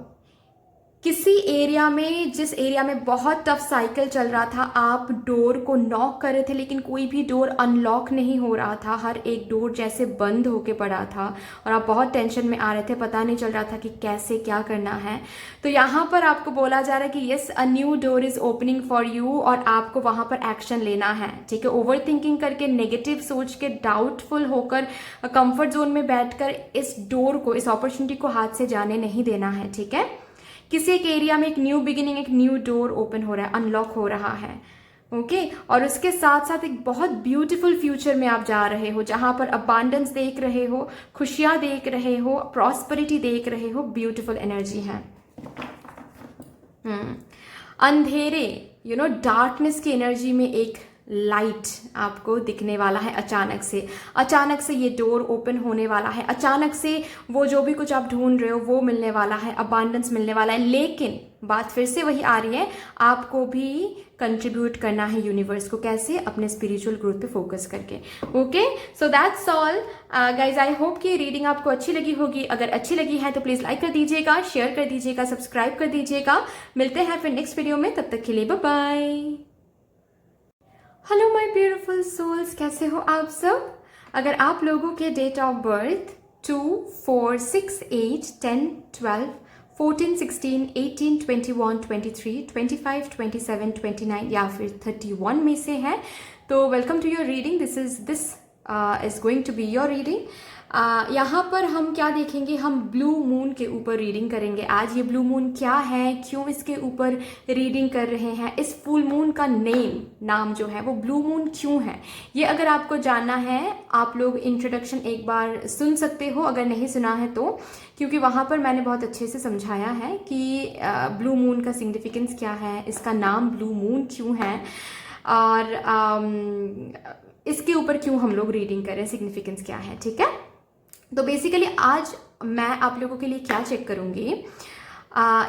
किसी एरिया में, जिस एरिया में बहुत टफ साइकिल चल रहा था, आप डोर को नॉक कर रहे थे लेकिन कोई भी डोर अनलॉक नहीं हो रहा था, हर एक डोर जैसे बंद होके पड़ा था और आप बहुत टेंशन में आ रहे थे, पता नहीं चल रहा था कि कैसे क्या करना है। तो यहाँ पर आपको बोला जा रहा है कि yes, a new door is opening for you और आपको वहां पर एक्शन लेना है, ठीक है। ओवर थिंकिंग करके, नेगेटिव सोच के, डाउटफुल होकर, कंफर्ट जोन में बैठकर इस डोर को, इस अपॉर्चुनिटी को हाथ से जाने नहीं देना है, ठीक है। किसी एक एरिया में एक न्यू बिगिनिंग, एक न्यू डोर ओपन हो रहा है, अनलॉक हो रहा है, ओके। और उसके साथ साथ एक बहुत ब्यूटीफुल फ्यूचर में आप जा रहे हो जहां पर अबांडेंस देख रहे हो, खुशियां देख रहे हो, प्रॉस्पेरिटी देख रहे हो, ब्यूटीफुल एनर्जी है। अंधेरे, डार्कनेस की एनर्जी में एक लाइट आपको दिखने वाला है। अचानक से ये डोर ओपन होने वाला है, अचानक से वो जो भी कुछ आप ढूंढ रहे हो वो मिलने वाला है, अबांडेंस मिलने वाला है। लेकिन बात फिर से वही आ रही है, आपको भी कंट्रीब्यूट करना है यूनिवर्स को। कैसे? अपने स्पिरिचुअल ग्रोथ पे फोकस करके, okay. So that's all guys, I hope कि रीडिंग आपको अच्छी लगी होगी। अगर अच्छी लगी है तो प्लीज लाइक कर दीजिएगा, शेयर कर दीजिएगा, सब्सक्राइब कर दीजिएगा। मिलते हैं फिर नेक्स्ट वीडियो में, तब तक के लिए bye bye. Hello my beautiful souls, कैसे हो आप सब? अगर आप लोगों के डेट ऑफ बर्थ 2, 4, 6, 8, 10, 12, 14, 16, 18, 21, 23, 25, 27, 29 या फिर 31 में से है तो welcome to your reading. This is going to be your reading. यहाँ पर हम क्या देखेंगे, हम ब्लू मून के ऊपर रीडिंग करेंगे आज। ये ब्लू मून क्या है, क्यों इसके ऊपर रीडिंग कर रहे हैं, इस फुल मून का नाम जो है वो ब्लू मून क्यों है, ये अगर आपको जानना है आप लोग इंट्रोडक्शन एक बार सुन सकते हो, अगर नहीं सुना है तो, क्योंकि वहाँ पर मैंने बहुत अच्छे से समझाया है कि ब्लू मून का सिग्निफिकेंस क्या है, इसका नाम ब्लू मून क्यों है और इसके ऊपर क्यों हम लोग रीडिंग करें, सिग्निफिकेंस क्या है, ठीक है। तो बेसिकली आज मैं आप लोगों के लिए क्या चेक करूंगी,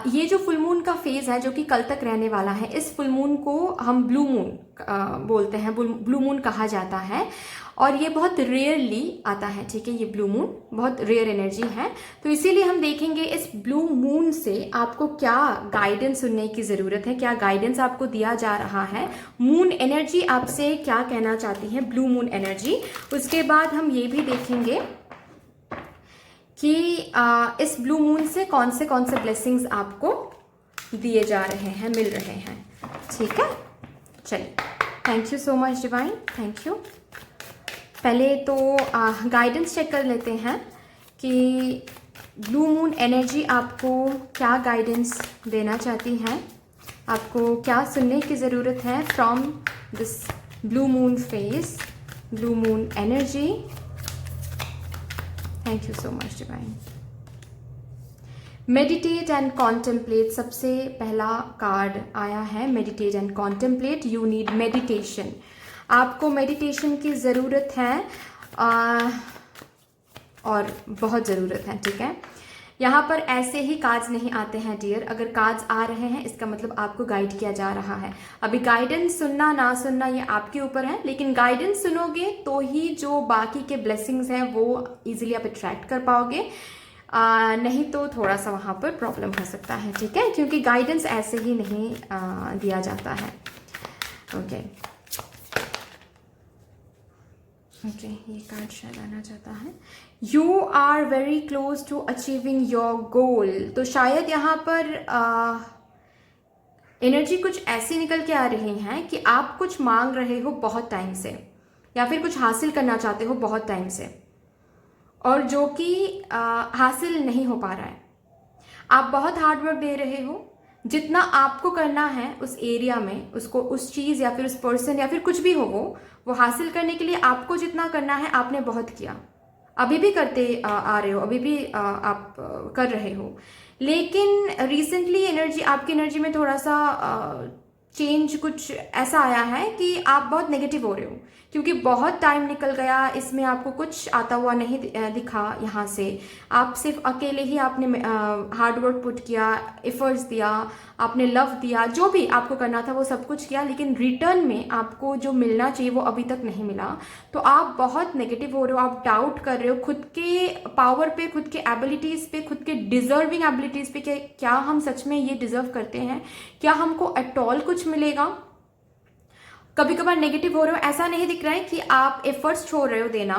ये जो फुल मून का फेज है जो कि कल तक रहने वाला है, इस फुल मून को हम ब्लू मून बोलते हैं, ब्लू मून कहा जाता है और ये बहुत रेयरली आता है, ठीक है। ये ब्लू मून बहुत रेयर एनर्जी है, तो इसीलिए हम देखेंगे इस ब्लू मून से आपको क्या गाइडेंस सुनने की ज़रूरत है, क्या गाइडेंस आपको दिया जा रहा है, मून एनर्जी आपसे क्या कहना चाहती है, ब्लू मून एनर्जी। उसके बाद हम ये भी देखेंगे कि इस ब्लू मून से कौन से ब्लेसिंग्स आपको दिए जा रहे हैं, मिल रहे हैं। ठीक है, चलिए, thank you so much divine, thank you. पहले तो गाइडेंस चेक कर लेते हैं कि ब्लू मून एनर्जी आपको क्या गाइडेंस देना चाहती है, आपको क्या सुनने की ज़रूरत है from this blue moon phase, blue moon energy. Thank you so much divine. Meditate and contemplate, सबसे पहला कार्ड आया है meditate and contemplate. You need meditation, आपको मेडिटेशन की ज़रूरत है और बहुत ज़रूरत है। ठीक है, यहाँ पर ऐसे ही कार्ड्स नहीं आते हैं डियर, अगर कार्ड्स आ रहे हैं इसका मतलब आपको गाइड किया जा रहा है। अभी गाइडेंस सुनना ना सुनना ये आपके ऊपर है, लेकिन गाइडेंस सुनोगे तो ही जो बाकी के ब्लेसिंग्स हैं वो इजीली आप अट्रैक्ट कर पाओगे, नहीं तो थोड़ा सा वहाँ पर प्रॉब्लम हो सकता है। ठीक है, क्योंकि गाइडेंस ऐसे ही नहीं दिया जाता है। ओके ओके, ये कार्ड शायद आना चाहता है। You are very close to achieving your goal, तो शायद यहाँ पर एनर्जी कुछ ऐसी निकल के आ रही है कि आप कुछ मांग रहे हो बहुत टाइम से, या फिर कुछ हासिल करना चाहते हो बहुत टाइम से, और जो कि हासिल नहीं हो पा रहा है। आप बहुत हार्ड वर्क दे रहे हो, जितना आपको करना है उस एरिया में, उसको, उस चीज़ या फिर उस पर्सन या फिर कुछ भी हो वो हासिल करने के लिए आपको जितना करना है आपने बहुत किया, अभी भी करते आ रहे हो, अभी भी आप कर रहे हो। लेकिन रिसेंटली एनर्जी, आपकी एनर्जी में थोड़ा सा चेंज कुछ ऐसा आया है कि आप बहुत नेगेटिव हो रहे हो, क्योंकि बहुत टाइम निकल गया, इसमें आपको कुछ आता हुआ नहीं दिखा। यहाँ से आप सिर्फ अकेले ही आपने हार्ड वर्क पुट किया, एफर्ट्स दिया, आपने लव दिया, जो भी आपको करना था वो सब कुछ किया, लेकिन रिटर्न में आपको जो मिलना चाहिए वो अभी तक नहीं मिला। तो आप बहुत नेगेटिव हो रहे हो, आप डाउट कर रहे हो खुद के पावर पे, खुद के एबिलिटीज़ पे, खुद के डिजर्विंग एबिलिटीज़ पे, कि क्या हम सच में ये डिजर्व करते हैं, क्या हमको एट ऑल कुछ मिलेगा। कभी कभार नेगेटिव हो रहे हो, ऐसा नहीं दिख रहा है कि आप एफर्ट्स छोड़ रहे हो देना,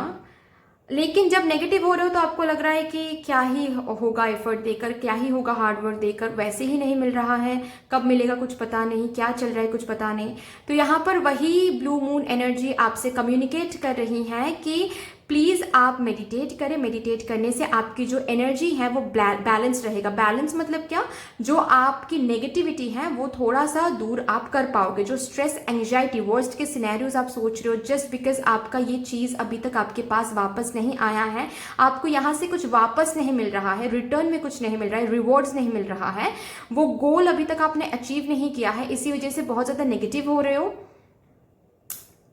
लेकिन जब नेगेटिव हो रहे हो तो आपको लग रहा है कि क्या ही होगा एफर्ट देकर, क्या ही होगा हार्ड वर्क देकर, वैसे ही नहीं मिल रहा है, कब मिलेगा कुछ पता नहीं, क्या चल रहा है कुछ पता नहीं। तो यहाँ पर वही ब्लू मून एनर्जी आपसे कम्युनिकेट कर रही है कि प्लीज़ आप मेडिटेट करें। मेडिटेट करने से आपकी जो एनर्जी है वो बैलेंस रहेगा। बैलेंस मतलब क्या, जो आपकी नेगेटिविटी है वो थोड़ा सा दूर आप कर पाओगे। जो स्ट्रेस, एंजाइटी, वर्स्ट के सिनेरियोज आप सोच रहे हो, जस्ट बिकॉज आपका ये चीज़ अभी तक आपके पास वापस नहीं आया है, आपको यहाँ से कुछ वापस नहीं मिल रहा है, रिटर्न में कुछ नहीं मिल रहा है, रिवॉर्ड्स नहीं मिल रहा है, वो गोल अभी तक आपने अचीव नहीं किया है, इसी वजह से बहुत ज़्यादा नेगेटिव हो रहे हो।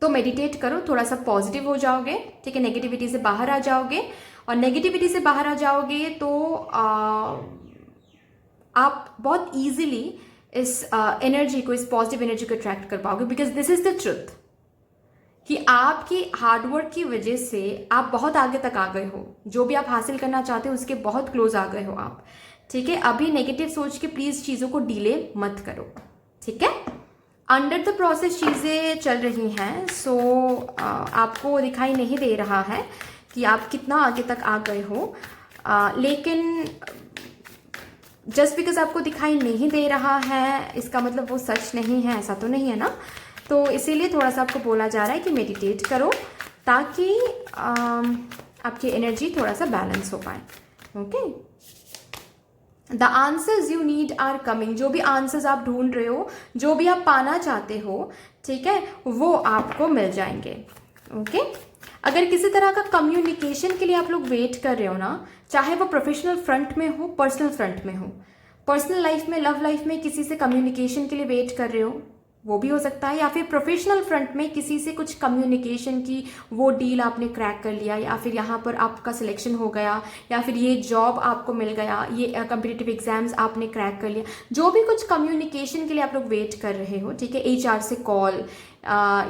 तो मेडिटेट करो, थोड़ा सा पॉजिटिव हो जाओगे। ठीक है, नेगेटिविटी से बाहर आ जाओगे, और नेगेटिविटी से बाहर आ जाओगे तो आप बहुत इजीली इस एनर्जी को, इस पॉजिटिव एनर्जी को अट्रैक्ट कर पाओगे। Because this is the truth कि आपकी हार्डवर्क की वजह से आप बहुत आगे तक आ गए हो, जो भी आप हासिल करना चाहते हो उसके बहुत क्लोज आ गए हो आप। ठीक है, अभी नेगेटिव सोच के प्लीज चीज़ों को डिले मत करो। ठीक है, अंडर द प्रोसेस चीज़ें चल रही हैं, सो आपको दिखाई नहीं दे रहा है कि आप कितना आगे तक आ गए हो, लेकिन जस्ट बिकॉज आपको दिखाई नहीं दे रहा है इसका मतलब वो सच नहीं है, ऐसा तो नहीं है ना। तो इसीलिए थोड़ा सा आपको बोला जा रहा है कि मेडिटेट करो, ताकि आपकी एनर्जी थोड़ा सा बैलेंस हो पाए। Okay, the answers you need are coming, जो भी आंसर्स आप ढूंढ रहे हो, जो भी आप पाना चाहते हो, ठीक है, वो आपको मिल जाएंगे। ओके, अगर किसी तरह का कम्युनिकेशन के लिए आप लोग वेट कर रहे हो ना, चाहे वो प्रोफेशनल फ्रंट में हो, पर्सनल फ्रंट में हो, पर्सनल लाइफ में, लव लाइफ में किसी से कम्युनिकेशन के लिए वेट कर रहे हो, वो भी हो सकता है, या फिर प्रोफेशनल फ्रंट में किसी से कुछ कम्युनिकेशन की वो डील आपने क्रैक कर लिया, या फिर यहाँ पर आपका सिलेक्शन हो गया, या फिर ये जॉब आपको मिल गया, ये कम्पिटिटिव एग्जाम्स आपने क्रैक कर लिया, जो भी कुछ कम्युनिकेशन के लिए आप लोग वेट कर रहे हो। ठीक है, HR से कॉल,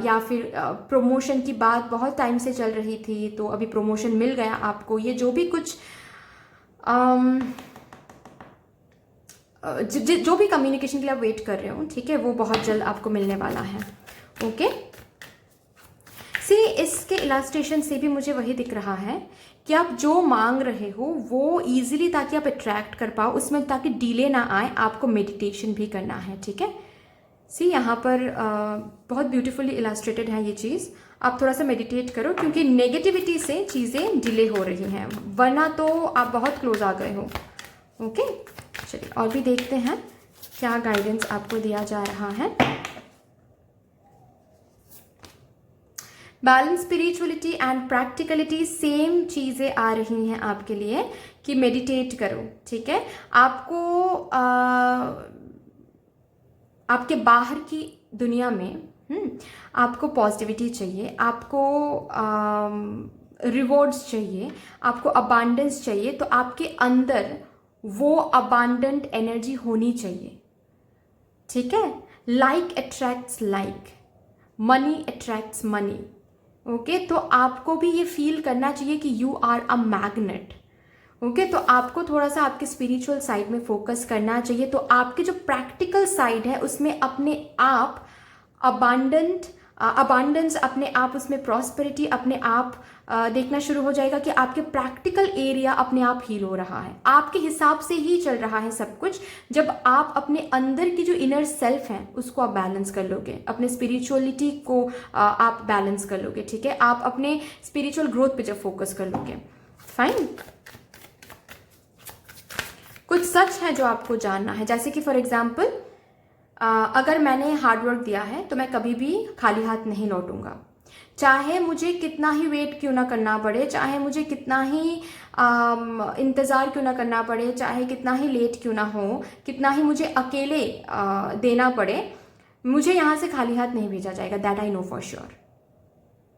या फिर प्रमोशन की बात बहुत टाइम से चल रही थी तो अभी प्रमोशन मिल गया आपको, ये जो भी कुछ जो भी कम्युनिकेशन के लिए आप वेट कर रहे हो, ठीक है, वो बहुत जल्द आपको मिलने वाला है। ओके, सी इसके इलास्ट्रेशन से भी मुझे वही दिख रहा है कि आप जो मांग रहे हो वो इजीली, ताकि आप अट्रैक्ट कर पाओ उसमें, ताकि डिले ना आए, आपको मेडिटेशन भी करना है। ठीक है, सी यहाँ पर बहुत ब्यूटीफुली इलास्ट्रेटेड है ये चीज़। आप थोड़ा सा मेडिटेट करो, क्योंकि नेगेटिविटी से चीज़ें डिले हो रही हैं, वरना तो आप बहुत क्लोज आ गए हो। ओके, चलिए और भी देखते हैं क्या गाइडेंस आपको दिया जा रहा है। Balance, spirituality and practicality, same चीज़ें आ रही हैं आपके लिए कि मेडिटेट करो। ठीक है, आपको आपके बाहर की दुनिया में आपको पॉजिटिविटी चाहिए, आपको रिवॉर्ड्स चाहिए, आपको अबांडेंस चाहिए, तो आपके अंदर वो अबांडेंट एनर्जी होनी चाहिए। ठीक है, like attracts like, money attracts money. Okay, तो आपको भी ये फील करना चाहिए कि you are a magnet. Okay, तो आपको थोड़ा सा आपके स्पिरिचुअल साइड में फोकस करना चाहिए। तो आपके जो प्रैक्टिकल साइड है उसमें अपने आप अबांडेंस, अपने आप उसमें प्रॉस्पेरिटी अपने आप देखना शुरू हो जाएगा कि आपके प्रैक्टिकल एरिया अपने आप हील हो रहा है, आपके हिसाब से ही चल रहा है सब कुछ। जब आप अपने अंदर की जो इनर सेल्फ है उसको आप बैलेंस कर लोगे, अपने स्पिरिचुअलिटी को आप बैलेंस कर लोगे। ठीक है, आप अपने स्पिरिचुअल ग्रोथ पे जब फोकस कर लोगे। फाइन, कुछ सच है जो आपको जानना है, जैसे कि फॉर एग्जाम्पल अगर मैंने हार्डवर्क दिया है तो मैं कभी भी खाली हाथ नहीं लौटूंगा, चाहे मुझे कितना ही वेट क्यों ना करना पड़े, चाहे मुझे कितना ही इंतज़ार क्यों ना करना पड़े, चाहे कितना ही लेट क्यों ना हो, कितना ही मुझे अकेले देना पड़े, मुझे यहाँ से खाली हाथ नहीं भेजा जाएगा। That I know for sure.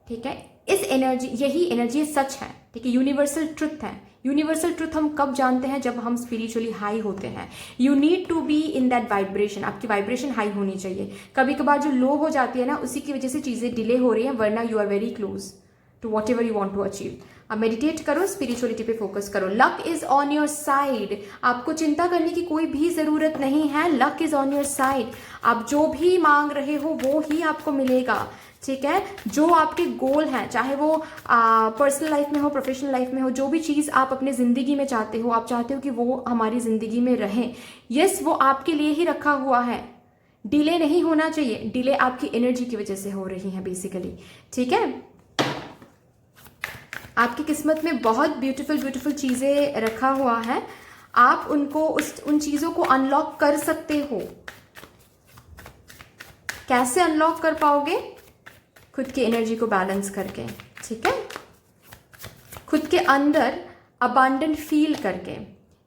ठीक है, इस एनर्जी, यही एनर्जी सच है। ठीक है, यूनिवर्सल ट्रुथ है। यूनिवर्सल ट्रुथ हम कब जानते हैं? जब हम स्पिरिचुअली हाई होते हैं। You need to be in that vibration, आपकी वाइब्रेशन हाई होनी चाहिए। कभी कभार जो लो हो जाती है ना, उसी की वजह से चीज़ें डिले हो रही हैं, वरना you are very close to whatever you want to achieve. अब मेडिटेट करो, स्पिरिचुअलिटी पे फोकस करो। Luck is on your side, आपको चिंता करने की कोई भी जरूरत नहीं है। Luck is on your side, आप जो भी मांग रहे हो वो ही आपको मिलेगा। ठीक है, जो आपके गोल हैं, चाहे वो पर्सनल लाइफ में हो, प्रोफेशनल लाइफ में हो, जो भी चीज़ आप अपने ज़िंदगी में चाहते हो, आप चाहते हो कि वो हमारी ज़िंदगी में रहे, यस वो आपके लिए ही रखा हुआ है। डिले नहीं होना चाहिए, डिले आपकी एनर्जी की वजह से हो रही है बेसिकली। ठीक है, आपकी किस्मत में बहुत ब्यूटीफुल ब्यूटीफुल चीज़ें रखा हुआ है, आप उनको उन चीज़ों को अनलॉक कर सकते हो। कैसे अनलॉक कर पाओगे? खुद की एनर्जी को बैलेंस करके। ठीक है, खुद के अंदर अबांडेंट फील करके।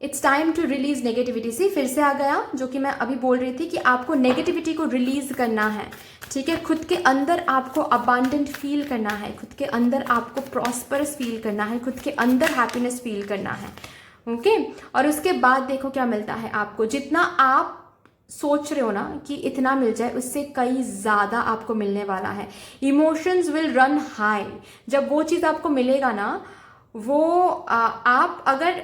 It's time to release negativity. से फिर से आ गया जो कि मैं अभी बोल रही थी कि आपको नेगेटिविटी को रिलीज करना है। ठीक है, खुद के अंदर आपको अबांडेंट फील करना है, खुद के अंदर आपको प्रॉस्परस फील करना है, खुद के अंदर हैप्पीनेस फील करना है। ओके, और उसके बाद देखो क्या मिलता है आपको। जितना आप सोच रहे हो ना कि इतना मिल जाए, उससे कई ज़्यादा आपको मिलने वाला है। Emotions will run high. जब वो चीज़ आपको मिलेगा ना, वो आप अगर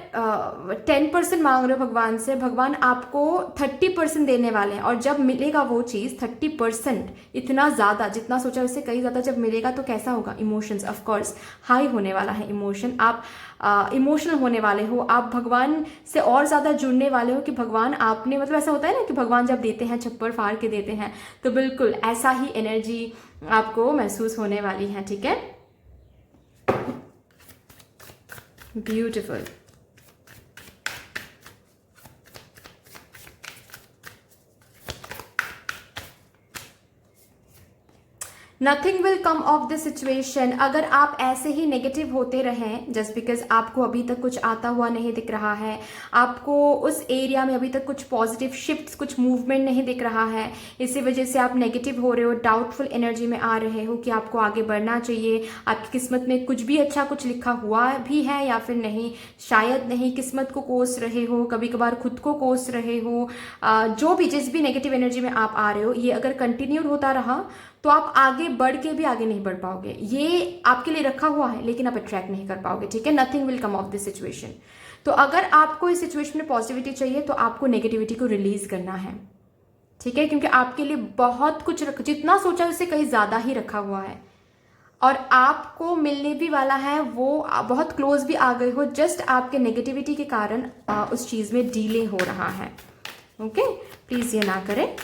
10% मांग रहे हो भगवान से, भगवान आपको 30% देने वाले हैं। और जब मिलेगा वो चीज़ 30%, इतना ज़्यादा जितना सोचा उससे कई ज़्यादा जब मिलेगा, तो कैसा होगा? इमोशंस ऑफ कोर्स हाई होने वाला है। इमोशन, आप इमोशनल होने वाले हो, आप भगवान से और ज़्यादा जुड़ने वाले हो कि भगवान आपने, मतलब ऐसा होता है ना कि भगवान जब देते हैं छप्पर फाड़ के देते हैं, तो बिल्कुल ऐसा ही एनर्जी आपको महसूस होने वाली है। ठीक है, beautiful. Nothing will come of this situation. अगर आप ऐसे ही नेगेटिव होते रहें जस्ट बिकॉज आपको अभी तक कुछ आता हुआ नहीं दिख रहा है, आपको उस एरिया में अभी तक कुछ पॉजिटिव शिफ्ट्स, कुछ मूवमेंट नहीं दिख रहा है, इसी वजह से आप नेगेटिव हो रहे हो, डाउटफुल एनर्जी में आ रहे हो कि आपको आगे बढ़ना चाहिए, आपकी किस्मत में कुछ भी अच्छा कुछ लिखा हुआ भी है या फिर नहीं, शायद नहीं, किस्मत को कोस रहे हो, कभी कभार खुद को कोस रहे हो, जो भी जिस भी नेगेटिव एनर्जी में आप आ रहे हो, ये अगर कंटिन्यूड होता रहा तो आप आगे बढ़ के भी आगे नहीं बढ़ पाओगे। ये आपके लिए रखा हुआ है लेकिन आप अट्रैक्ट नहीं कर पाओगे। ठीक है, nothing will come of this situation. तो अगर आपको इस सिचुएशन में पॉजिटिविटी चाहिए तो आपको नेगेटिविटी को रिलीज करना है। ठीक है, क्योंकि आपके लिए बहुत कुछ जितना सोचा उससे कहीं ज्यादा ही रखा हुआ है। और आपको मिलने भी वाला है, वो बहुत क्लोज भी आ गए हो, जस्ट आपके नेगेटिविटी के कारण उस चीज़ में डिले हो रहा है। ओके, प्लीज़ ये ना करें।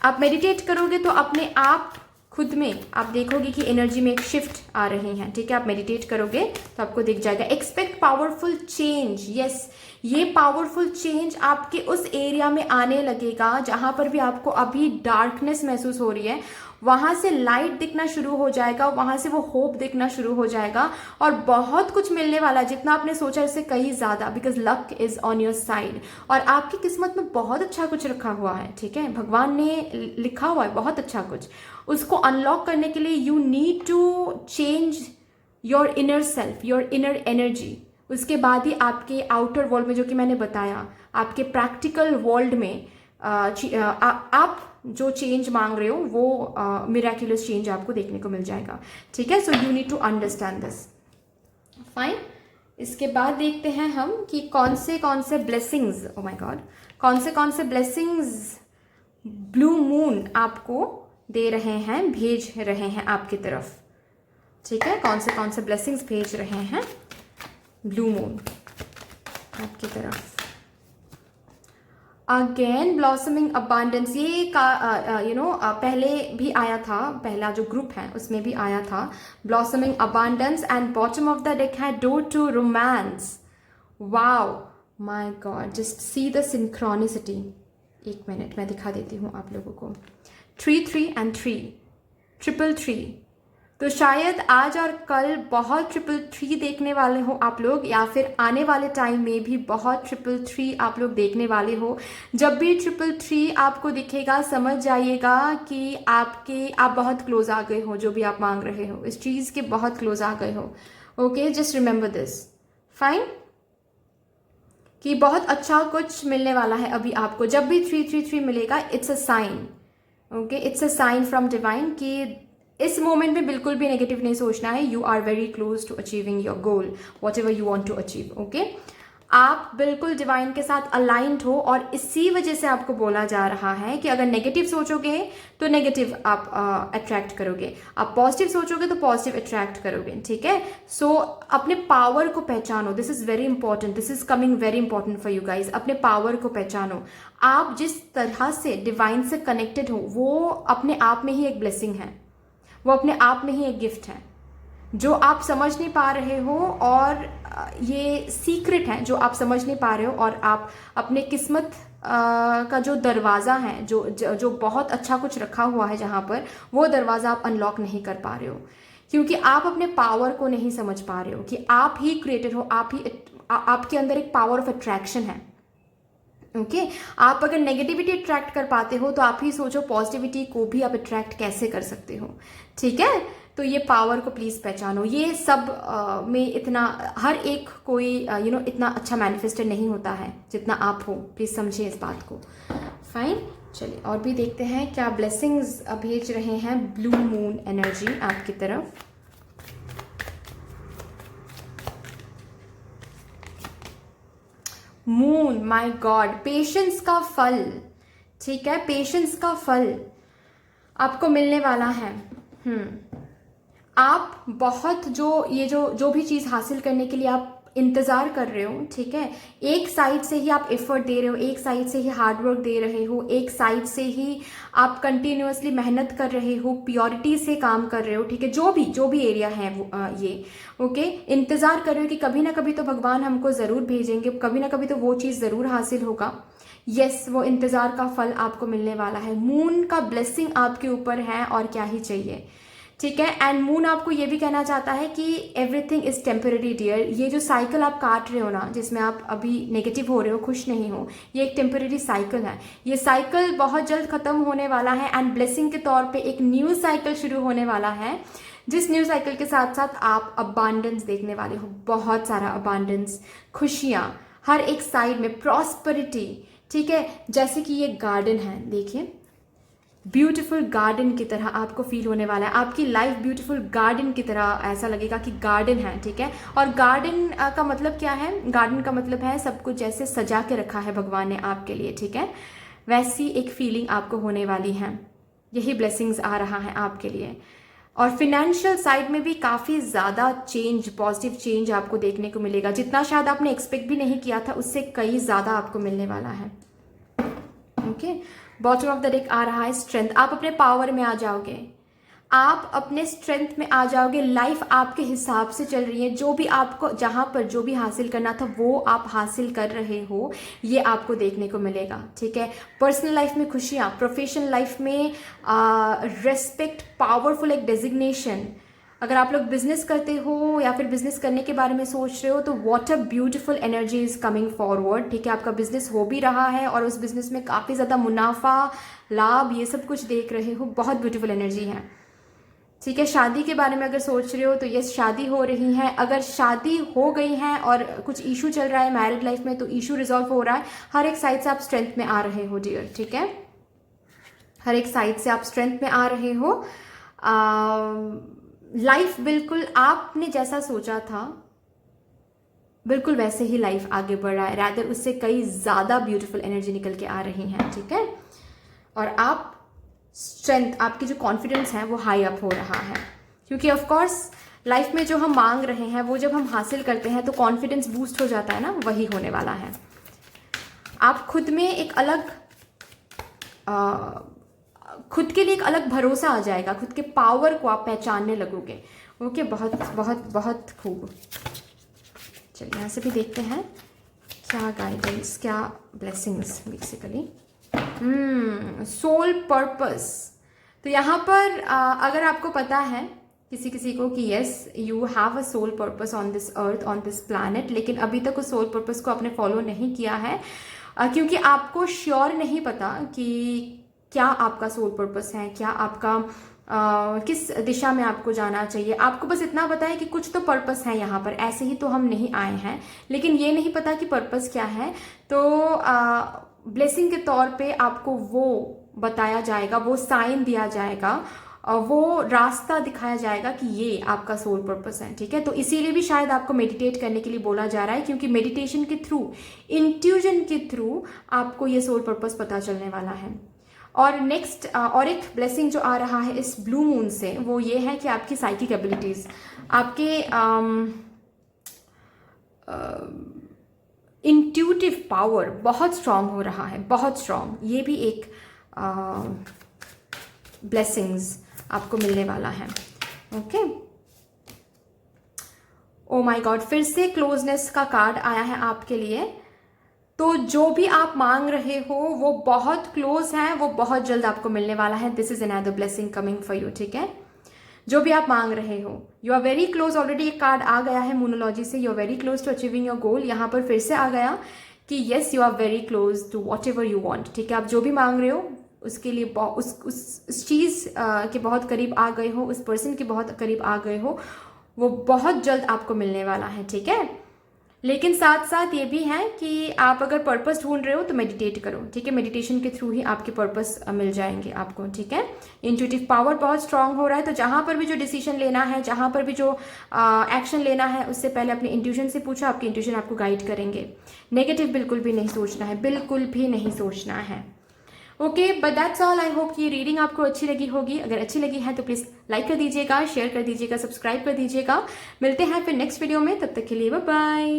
आप मेडिटेट करोगे तो अपने आप खुद में आप देखोगे कि एनर्जी में एक शिफ्ट आ रही है। ठीक है, आप मेडिटेट करोगे तो आपको दिख जाएगा। Expect powerful change. यस, ये पावरफुल चेंज आपके उस एरिया में आने लगेगा जहां पर भी आपको अभी डार्कनेस महसूस हो रही है, वहां से लाइट दिखना शुरू हो जाएगा, वहां से वो होप दिखना शुरू हो जाएगा और बहुत कुछ मिलने वाला है। जितना आपने सोचा इससे कहीं ज्यादा, because luck is on your side और आपकी किस्मत में बहुत अच्छा कुछ रखा हुआ है। ठीक है, भगवान ने लिखा हुआ है बहुत अच्छा कुछ। उसको अनलॉक करने के लिए you need to change your inner self, your inner energy. उसके बाद ही आपके आउटर वर्ल्ड में, जो कि मैंने बताया, आपके प्रैक्टिकल वर्ल्ड में आप जो चेंज मांग रहे हो वो मिराक्युलस चेंज आपको देखने को मिल जाएगा। ठीक है, so you need to understand this. Fine, इसके बाद देखते हैं हम कि कौन से ब्लेसिंग्स, ओ माय गॉड, कौन से ब्लेसिंग्स ब्लू मून आपको दे रहे हैं, भेज रहे हैं आपकी तरफ। ठीक है, कौन से ब्लेसिंग्स भेज रहे हैं ब्लू मून आपकी तरफ। अगेन ब्लॉसमिंग अबांडेंस, ये पहले भी आया था, पहला जो ग्रुप है उसमें भी आया था blossoming abundance. And bottom of the deck है door to romance. Wow my god, just see the synchronicity. एक मिनट मैं दिखा देती हूँ आप लोगों को। 3 3 and 3 333। तो शायद आज और कल बहुत 333 देखने वाले हो आप लोग, या फिर आने वाले टाइम में भी बहुत 333 आप लोग देखने वाले हो। जब भी 333 आपको दिखेगा समझ जाइएगा कि आप बहुत क्लोज आ गए हो, जो भी आप मांग रहे हो इस चीज़ के बहुत क्लोज आ गए हो। Okay, just remember this. Fine, कि बहुत अच्छा कुछ मिलने वाला है अभी आपको। जब भी 333 मिलेगा, it's a sign. Okay, it's a sign from divine कि इस मोमेंट में बिल्कुल भी नेगेटिव नहीं सोचना है। You are very close to achieving your goal, whatever you want to achieve. Okay, आप बिल्कुल डिवाइन के साथ अलाइंड हो और इसी वजह से आपको बोला जा रहा है कि अगर नेगेटिव सोचोगे तो नेगेटिव आप अट्रैक्ट करोगे, आप पॉजिटिव सोचोगे तो पॉजिटिव अट्रैक्ट करोगे। ठीक है, सो अपने पावर को पहचानो। This is very important, this is coming very important for you guys. अपने पावर को पहचानो। आप जिस तरह से डिवाइन से कनेक्टेड हो वो अपने आप में ही एक ब्लेसिंग है, वो अपने आप में ही एक गिफ्ट है जो आप समझ नहीं पा रहे हो, और ये सीक्रेट है जो आप समझ नहीं पा रहे हो। और आप अपने किस्मत का जो दरवाज़ा है, जो बहुत अच्छा कुछ रखा हुआ है जहाँ पर, वो दरवाज़ा आप अनलॉक नहीं कर पा रहे हो क्योंकि आप अपने पावर को नहीं समझ पा रहे हो कि आप ही क्रिएटर हो, आपके अंदर एक पावर ऑफ अट्रैक्शन है। ओके, आप अगर नेगेटिविटी अट्रैक्ट कर पाते हो तो आप ही सोचो पॉजिटिविटी को भी आप अट्रैक्ट कैसे कर सकते हो। ठीक है, तो ये पावर को प्लीज पहचानो। ये सब में इतना हर एक कोई इतना अच्छा मैनिफेस्टर नहीं होता है जितना आप हो। प्लीज समझिए इस बात को। फाइन, चलिए और भी देखते हैं क्या ब्लेसिंग्स भेज रहे हैं ब्लू मून एनर्जी आपकी तरफ। मून, माय गॉड, पेशेंस का फल। ठीक है, पेशेंस का फल आपको मिलने वाला है। आप बहुत जो भी चीज़ हासिल करने के लिए आप इंतज़ार कर रहे हो, ठीक है, एक साइड से ही आप एफर्ट दे रहे हो, एक साइड से ही हार्डवर्क दे रहे हो, एक साइड से ही आप कंटिन्यूअसली मेहनत कर रहे हो, प्योरिटी से काम कर रहे हो। ठीक है, जो भी एरिया है वो ये ओके, इंतज़ार कर रहे हो कि कभी ना कभी तो भगवान हमको ज़रूर भेजेंगे, कभी ना कभी तो वो चीज़ ज़रूर हासिल होगा। यस, वो इंतज़ार का फल आपको मिलने वाला है। मून का ब्लेसिंग आपके ऊपर है और क्या ही चाहिए। ठीक है, एंड मून आपको ये भी कहना चाहता है कि एवरीथिंग इज टेम्पररी डियर। ये जो साइकिल आप काट रहे हो ना, जिसमें आप अभी नेगेटिव हो रहे हो, खुश नहीं हो, ये एक टेम्पररी साइकिल है। ये साइकिल बहुत जल्द खत्म होने वाला है एंड ब्लेसिंग के तौर पे एक न्यू साइकिल शुरू होने वाला है, जिस न्यू साइकिल के साथ साथ आप अबांडेंस देखने वाले हो, बहुत सारा अबांडेंस, खुशियाँ हर एक साइड में, प्रॉस्पेरिटी। ठीक है, जैसे कि ये गार्डन है, देखिए ब्यूटीफुल गार्डन की तरह आपको फील होने वाला है। आपकी लाइफ ब्यूटीफुल गार्डन की तरह ऐसा लगेगा कि गार्डन है। ठीक है, और गार्डन का मतलब क्या है? गार्डन का मतलब है सब कुछ जैसे सजा के रखा है भगवान ने आपके लिए। ठीक है, वैसी एक फीलिंग आपको होने वाली है। यही ब्लेसिंग्स आ रहा है आपके लिए। और फिनेंशियल साइड में भी काफ़ी ज़्यादा चेंज, पॉजिटिव चेंज आपको देखने को मिलेगा। जितना शायद आपने एक्सपेक्ट भी नहीं किया था उससे कई ज़्यादा आपको मिलने वाला है। Okay, bottom of the deck आ रहा है स्ट्रेंथ। आप अपने पावर में आ जाओगे, आप अपने स्ट्रेंथ में आ जाओगे। लाइफ आपके हिसाब से चल रही है, जो भी आपको जहां पर जो भी हासिल करना था वो आप हासिल कर रहे हो, ये आपको देखने को मिलेगा। ठीक है, पर्सनल लाइफ में खुशियां, प्रोफेशनल लाइफ में रेस्पेक्ट, पावरफुल एक डेजिग्नेशन। अगर आप लोग बिजनेस करते हो या फिर बिजनेस करने के बारे में सोच रहे हो तो what a beautiful energy is coming forward. ठीक है, आपका बिजनेस हो भी रहा है और उस बिजनेस में काफ़ी ज़्यादा मुनाफा, लाभ, ये सब कुछ देख रहे हो। बहुत ब्यूटीफुल एनर्जी है। ठीक है, शादी के बारे में अगर सोच रहे हो तो यस, शादी हो रही है। अगर शादी हो गई है और कुछ इशू चल रहा है मैरिड लाइफ में तो इशू रिजॉल्व हो रहा है। हर एक साइड से आप स्ट्रेंथ में आ रहे हो डियर। ठीक है, हर एक साइड से आप स्ट्रेंथ में आ रहे हो। लाइफ बिल्कुल आपने जैसा सोचा था बिल्कुल वैसे ही लाइफ आगे बढ़ रहा है। रादर उससे कई ज़्यादा ब्यूटीफुल एनर्जी निकल के आ रही है। ठीक है, और आप स्ट्रेंथ, आपकी जो कॉन्फिडेंस है वो हाई अप हो रहा है। क्योंकि ऑफ कोर्स लाइफ में जो हम मांग रहे हैं वो जब हम हासिल करते हैं तो कॉन्फिडेंस बूस्ट हो जाता है ना, वही होने वाला है। आप खुद में एक अलग खुद के लिए एक अलग भरोसा आ जाएगा, खुद के पावर को आप पहचानने लगोगे। ओके, बहुत बहुत बहुत खूब। चलिए यहाँ से भी देखते हैं क्या गाइडेंस, क्या ब्लेसिंग्स बेसिकली। Soul purpose. तो यहाँ पर अगर आपको पता है किसी किसी को कि yes you have a soul purpose on this earth, on this planet, लेकिन अभी तक उस सोल पर्पस को आपने फॉलो नहीं किया है क्योंकि आपको श्योर नहीं पता कि क्या आपका सोल पर्पस है, क्या आपका किस दिशा में आपको जाना चाहिए। आपको बस इतना पता है कि कुछ तो पर्पस है यहाँ पर, ऐसे ही तो हम नहीं आए हैं, लेकिन ये नहीं पता कि पर्पस क्या है। तो ब्लेसिंग के तौर पे आपको वो बताया जाएगा, वो साइन दिया जाएगा, वो रास्ता दिखाया जाएगा कि ये आपका सोल पर्पस है। ठीक है, तो इसीलिए भी शायद आपको मेडिटेट करने के लिए बोला जा रहा है, क्योंकि मेडिटेशन के थ्रू, इंट्यूजन के थ्रू आपको ये सोल पर्पस पता चलने वाला है। और नेक्स्ट और एक ब्लेसिंग जो आ रहा है इस ब्लू मून से वो ये है कि आपकी साइकिक एबिलिटीज, आपके इंट्यूटिव पावर बहुत स्ट्रांग हो रहा है, बहुत स्ट्रांग। ये भी एक ब्लेसिंग्स आपको मिलने वाला है। ओके, ओ माय गॉड, फिर से क्लोजनेस का कार्ड आया है आपके लिए। तो जो भी आप मांग रहे हो वो बहुत क्लोज है, वो बहुत जल्द आपको मिलने वाला है। This is another blessing coming for you. ठीक है, जो भी आप मांग रहे हो you are very close. Already एक कार्ड आ गया है मूनोलॉजी से, you are very close to achieving your goal. यहाँ पर फिर से आ गया कि yes you are very close to whatever you want. ठीक है, आप जो भी मांग रहे हो उसके लिए उस चीज़ के बहुत करीब आ गए हो, उस पर्सन के बहुत करीब आ गए हो, वो बहुत जल्द आपको मिलने वाला है। ठीक है, लेकिन साथ साथ ये भी है कि आप अगर पर्पस ढूंढ रहे हो तो मेडिटेट करो। ठीक है, मेडिटेशन के थ्रू ही आपके पर्पस मिल जाएंगे आपको। ठीक है, इंट्यूटिव पावर बहुत स्ट्रांग हो रहा है। तो जहां पर भी जो डिसीजन लेना है, जहां पर भी जो एक्शन लेना है, उससे पहले अपने इंट्यूशन से पूछो, आपके इंट्यूशन आपको गाइड करेंगे। नेगेटिव बिल्कुल भी नहीं सोचना है, बिल्कुल भी नहीं सोचना है। Okay, but that's all. I hope कि ये रीडिंग आपको अच्छी लगी होगी। अगर अच्छी लगी है तो प्लीज़ लाइक कर दीजिएगा, शेयर कर दीजिएगा, सब्सक्राइब कर दीजिएगा। मिलते हैं फिर नेक्स्ट वीडियो में, तब तक के लिए बाय बाय।